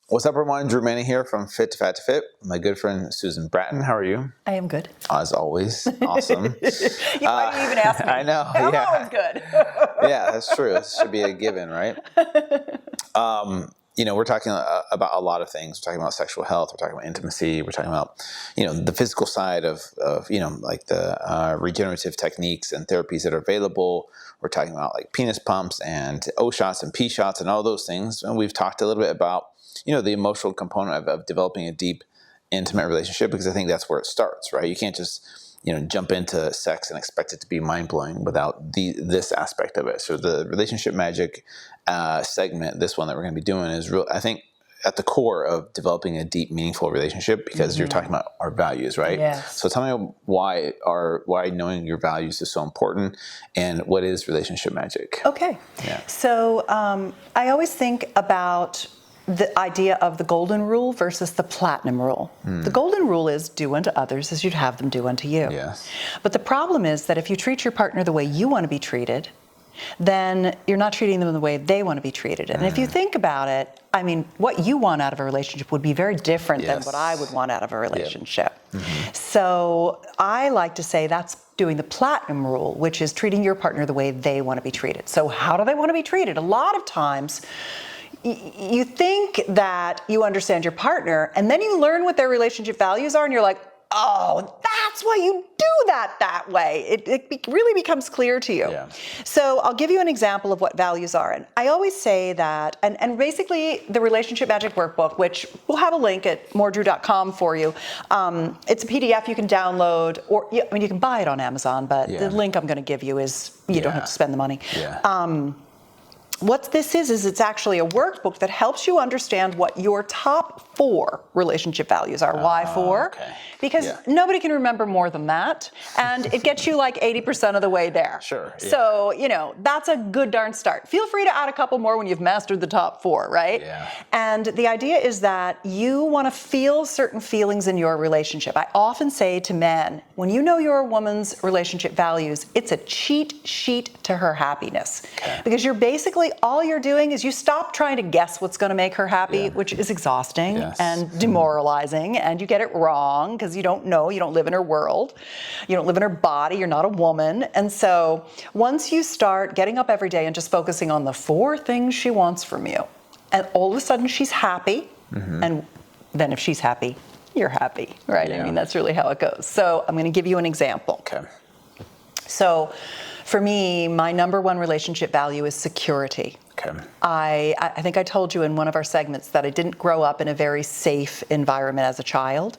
What's up, everyone? Drew Manning here from Fit to Fat to Fit. My good friend Susan Bratton. How are you? I am good. As always, awesome. Why do you even ask me? I know. I'm Yeah, always good. yeah, that's true. It should be a given, right? We're talking about a lot of things. We're talking about sexual health. We're talking about intimacy. We're talking about, the physical side of like the regenerative techniques and therapies that are available. We're talking about like penis pumps and O shots and P shots and all those things. And we've talked a little bit about, the emotional component of developing a deep, intimate relationship, because I think that's where it starts, right? You can't just jump into sex and expect it to be mind-blowing without this aspect of it. So the relationship magic segment, this one that we're going to be doing, is real, I think, at the core of developing a deep, meaningful relationship, because you're talking about our values, right? Yes. So tell me why knowing your values is so important, and what is relationship magic? Okay. Yeah. So I always think about the idea of the golden rule versus the platinum rule. The golden rule is do unto others as you'd have them do unto you. Yes. But the problem is that if you treat your partner the way you want to be treated, then you're not treating them the way they want to be treated. And if you think about it, I mean, what you want out of a relationship would be very different than what I would want out of a relationship. Yep. So I like to say that's doing the platinum rule, which is treating your partner the way they want to be treated. So how do they want to be treated? A lot of times, you think that you understand your partner, and then you learn what their relationship values are, and you're like, oh, that's why you do that way. It really becomes clear to you. Yeah. So I'll give you an example of what values are. And I always say that, and basically the Relationship Magic Workbook, which we'll have a link at moredrew.com for you. It's a PDF you can download, or you can buy it on Amazon, but the link I'm going to give you is you don't have to spend the money. Yeah. What this is it's actually a workbook that helps you understand what your top 4 relationship values are. Why 4? Okay. Because nobody can remember more than that, and it gets you like 80% of the way there. Sure. Yeah. So, that's a good darn start. Feel free to add a couple more when you've mastered the top 4, right? Yeah. And the idea is that you want to feel certain feelings in your relationship. I often say to men, when you know your woman's relationship values, it's a cheat sheet to her happiness. Okay. Because you're basically, all you're doing is you stop trying to guess what's going to make her happy, which is exhausting and demoralizing, and you get it wrong because you don't know, you don't live in her world, you don't live in her body, you're not a woman. And so once you start getting up every day and just focusing on the 4 things she wants from you, and all of a sudden she's happy, and then if she's happy, you're happy, right? Yeah. I mean, that's really how it goes. So I'm going to give you an example. Okay. So for me, my number 1 relationship value is security. Okay. I think I told you in one of our segments that I didn't grow up in a very safe environment as a child.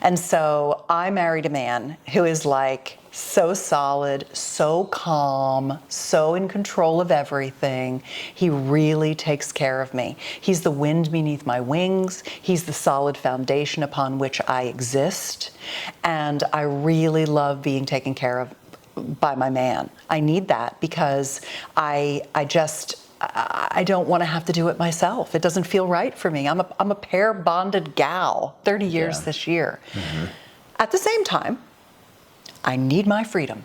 And so I married a man who is like so solid, so calm, so in control of everything. He really takes care of me. He's the wind beneath my wings. He's the solid foundation upon which I exist. And I really love being taken care of by my man. I need that because I don't want to have to do it myself. It doesn't feel right for me. I'm a pair bonded gal, 30 years this year. At the same time, I need my freedom.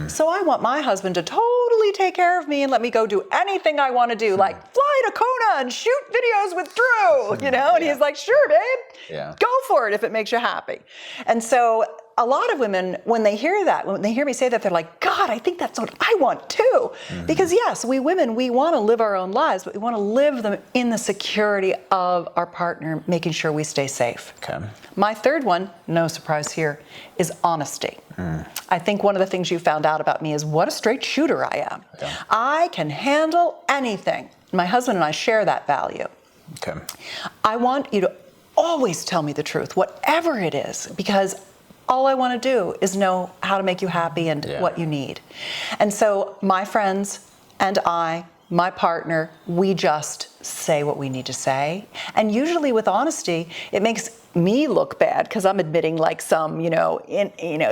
So I want my husband to totally take care of me and let me go do anything I want to do, like fly to Kona and shoot videos with Drew, and he's like, sure, babe, go for it if it makes you happy. And so a lot of women, when they hear that, when they hear me say that, they're like, God, I think that's what I want too. Because yes, we women, we want to live our own lives, but we want to live them in the security of our partner, making sure we stay safe. Okay. My third one, no surprise here, is honesty. I think one of the things you found out about me is what a straight shooter I am. Yeah. I can handle anything. My husband and I share that value. Okay. I want you to always tell me the truth, whatever it is, because all I want to do is know how to make you happy and what you need. And so my friends and I, my partner, we just say what we need to say. And usually with honesty, it makes me look bad because I'm admitting like some,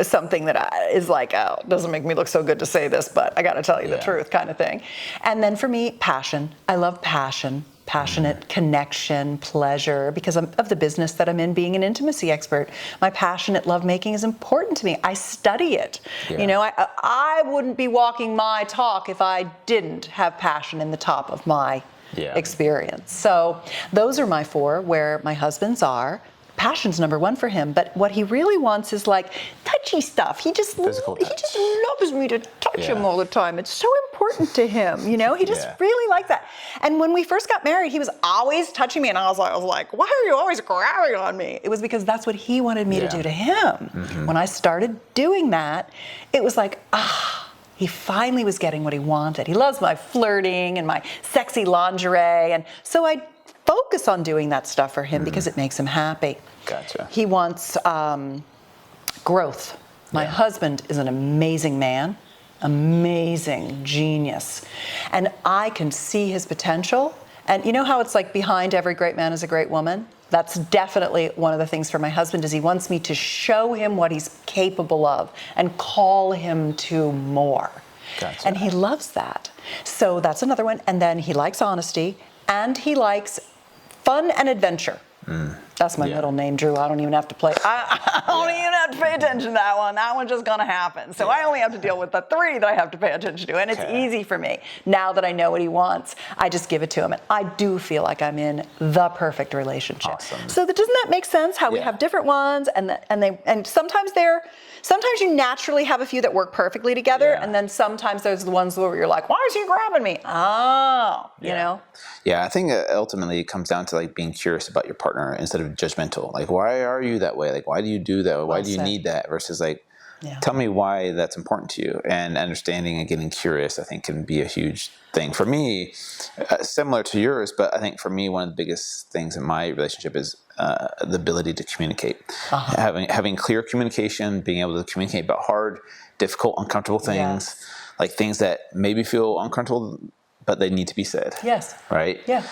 something that is like, oh, it doesn't make me look so good to say this, but I got to tell you the truth kind of thing. And then for me, passion. I love passion. Passionate connection, pleasure, because of the business that I'm in, being an intimacy expert. My passionate lovemaking is important to me. I study it. I wouldn't be walking my talk if I didn't have passion in the top of my Yeah. experience. So those are my 4 where my husband's are. Passion's number 1 for him, but what he really wants is like touchy stuff. Physical He touch. just loves me to touch him Yeah. all the time. It's so important to him, you know. He just Yeah. really likes that. And when we first got married, he was always touching me, and I was like, why are you always grabbing on me? It was because that's what he wanted me to do to him. When I started doing that, it was like, he finally was getting what he wanted. He loves my flirting and my sexy lingerie, and so I focus on doing that stuff for him because it makes him happy. Gotcha. He wants growth. My husband is an amazing man, amazing genius, and I can see his potential. And you know how it's like behind every great man is a great woman? That's definitely one of the things for my husband is he wants me to show him what he's capable of and call him to more. Gotcha. And he loves that. So that's another one. And then he likes honesty and he likes fun and adventure. That's my middle name, Drew. I don't even have to play. I don't even have to pay attention to that one. That one's just going to happen. So I only have to deal with the 3 that I have to pay attention to. And it's easy for me. Now that I know what he wants, I just give it to him. And I do feel like I'm in the perfect relationship. Awesome. So doesn't that make sense? How we have different ones, and sometimes you naturally have a few that work perfectly together, and then sometimes there's the ones where you're like, why is he grabbing me? Oh, you know. Yeah, I think ultimately it comes down to like being curious about your partner instead of judgmental. Like, why are you that way? Like, why do you do that? Why do you need that? Versus like, tell me why that's important to you. And understanding and getting curious, I think, can be a huge thing for me, similar to yours. But I think for me, one of the biggest things in my relationship is the ability to communicate. Having clear communication, being able to communicate about hard, difficult, uncomfortable things, like things that maybe feel uncomfortable, but they need to be said. Yes. Right? Yeah.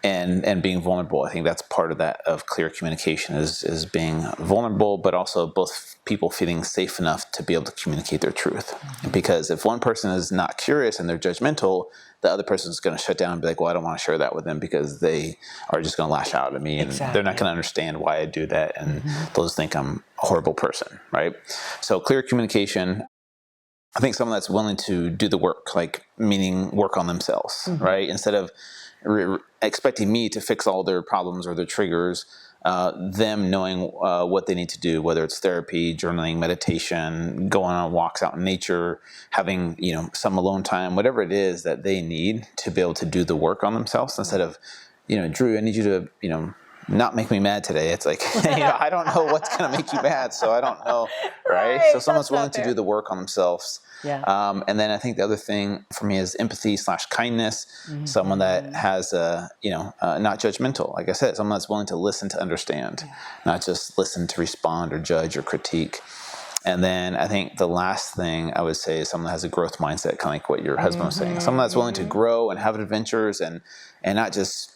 And being vulnerable. I think that's part of that, of clear communication is being vulnerable, but also both people feeling safe enough to be able to communicate their truth. Because if one person is not curious and they're judgmental, the other person is going to shut down and be like, well, I don't want to share that with them because they are just going to lash out at me and they're not going to understand why I do that. And they'll just think I'm a horrible person. Right? So clear communication. I think someone that's willing to do the work, like meaning work on themselves, right? Instead of expecting me to fix all their problems or their triggers, them knowing what they need to do, whether it's therapy, journaling, meditation, going on walks out in nature, having, some alone time, whatever it is that they need to be able to do the work on themselves instead of, Drew, I need you to, not make me mad today. It's like, I don't know what's going to make you mad, so I don't know, right? So someone's willing to do the work on themselves. Yeah. And then I think the other thing for me is empathy/kindness. Someone that has not judgmental. Like I said, someone that's willing to listen to understand, not just listen to respond or judge or critique. And then I think the last thing I would say is someone that has a growth mindset, kind of like what your husband was saying. Someone that's willing to grow and have adventures and not just,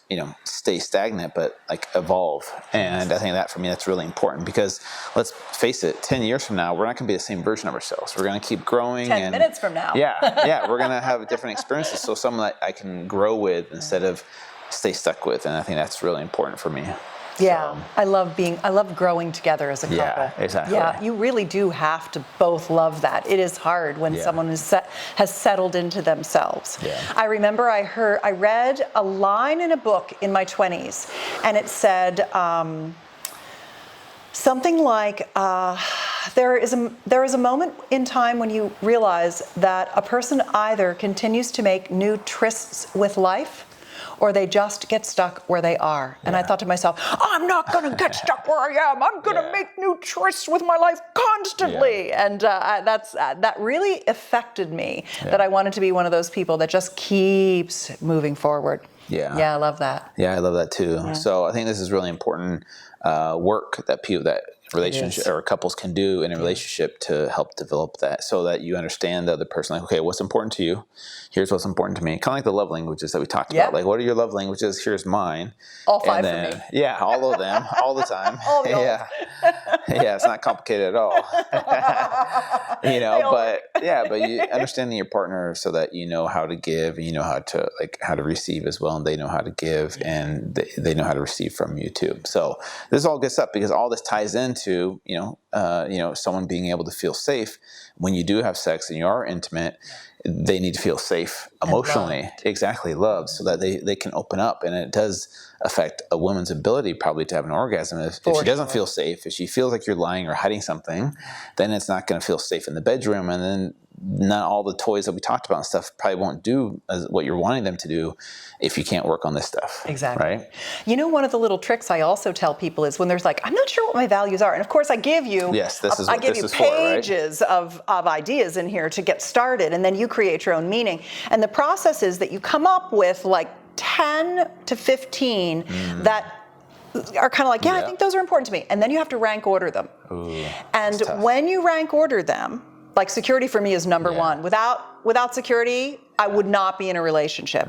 stay stagnant, but like evolve. And I think that for me, that's really important because let's face it, 10 years from now, we're not going to be the same version of ourselves. We're going to keep growing. 10 minutes from now. Yeah. We're going to have different experiences. So someone that I can grow with instead of stay stuck with. And I think that's really important for me. Yeah, so. I love growing together as a couple. Yeah, exactly. Yeah, you really do have to both love that. It is hard when someone has settled into themselves. Yeah. I remember I read a line in a book in my 20s, and it said something like, there is a moment in time when you realize that a person either continues to make new trysts with life, or they just get stuck where they are. And I thought to myself, I'm not going to get stuck where I am. I'm going to make new trysts with my life constantly. And that really affected me, that I wanted to be one of those people that just keeps moving forward. Yeah, I love that. Yeah, I love that too. Yeah. So I think this is really important work that relationship or couples can do in a relationship to help develop that, so that you understand the other person. Like, okay, what's important to you? Here's what's important to me. Kind of like the love languages that we talked about. Like, what are your love languages? Here's mine. All 5 for me. Yeah, all of them, all the time. Yeah, it's not complicated at all. But you understanding your partner so that you know how to give, and you know how to receive as well, and they know how to give, and they know how to receive from you too. So this all gets up because all this ties into someone being able to feel safe when you do have sex and you are intimate. they need to feel safe emotionally, exactly, loved, so that they can open up. And it does affect a woman's ability probably to have an orgasm. If she doesn't feel safe, if she feels like you're lying or hiding something, then it's not going to feel safe in the bedroom. And then not all the toys that we talked about and stuff probably won't do as what you're wanting them to do if you can't work on this stuff. Exactly. Right? You know, one of the little tricks I also tell people is when there's like, I'm not sure what my values are. And of course I give you, pages of ideas in here to get started, and then you create your own meaning. And the process is that you come up with like 10 to 15 that are kind of like, I think those are important to me. And then you have to rank order them. Ooh, and when you rank order them, like security for me is number one. Without security, I would not be in a relationship.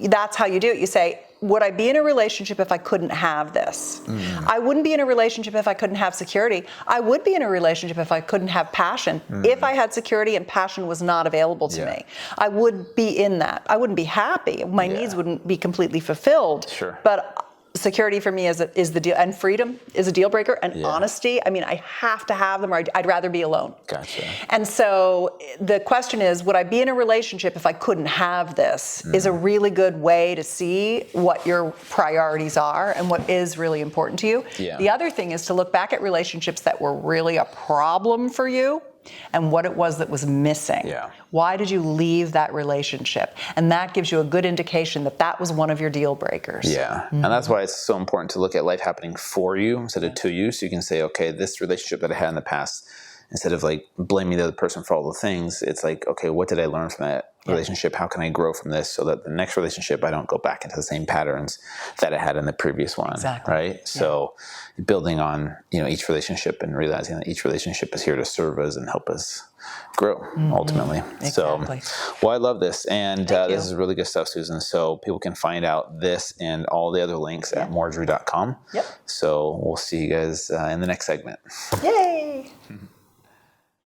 That's how you do it. You say, would I be in a relationship if I couldn't have this? I wouldn't be in a relationship if I couldn't have security. I would be in a relationship if I couldn't have passion. If I had security and passion was not available to me, I would be in that. I wouldn't be happy. My needs wouldn't be completely fulfilled. But security for me is the deal, and freedom is a deal breaker, and honesty. I mean, I have to have them, or I'd rather be alone. Gotcha. And so the question is, would I be in a relationship if I couldn't have this? Is a really good way to see what your priorities are and what is really important to you. The other thing is to look back at relationships that were really a problem for you and what it was that was missing. Why did you leave that relationship? And that gives you a good indication that that was one of your deal breakers. And that's why it's so important to look at life happening for you instead of to you. So you can say, okay, this relationship that I had in the past, instead of like blaming the other person for all the things, it's like, okay, what did I learn from that relationship? How can I grow from this so that the next relationship I don't go back into the same patterns that I had in the previous one, right? So building on, each relationship and realizing that each relationship is here to serve us and help us grow ultimately. So, well, I love this. And this is really good stuff, Susan. So people can find out this and all the other links at marjorie.com. So we'll see you guys in the next segment. Yay!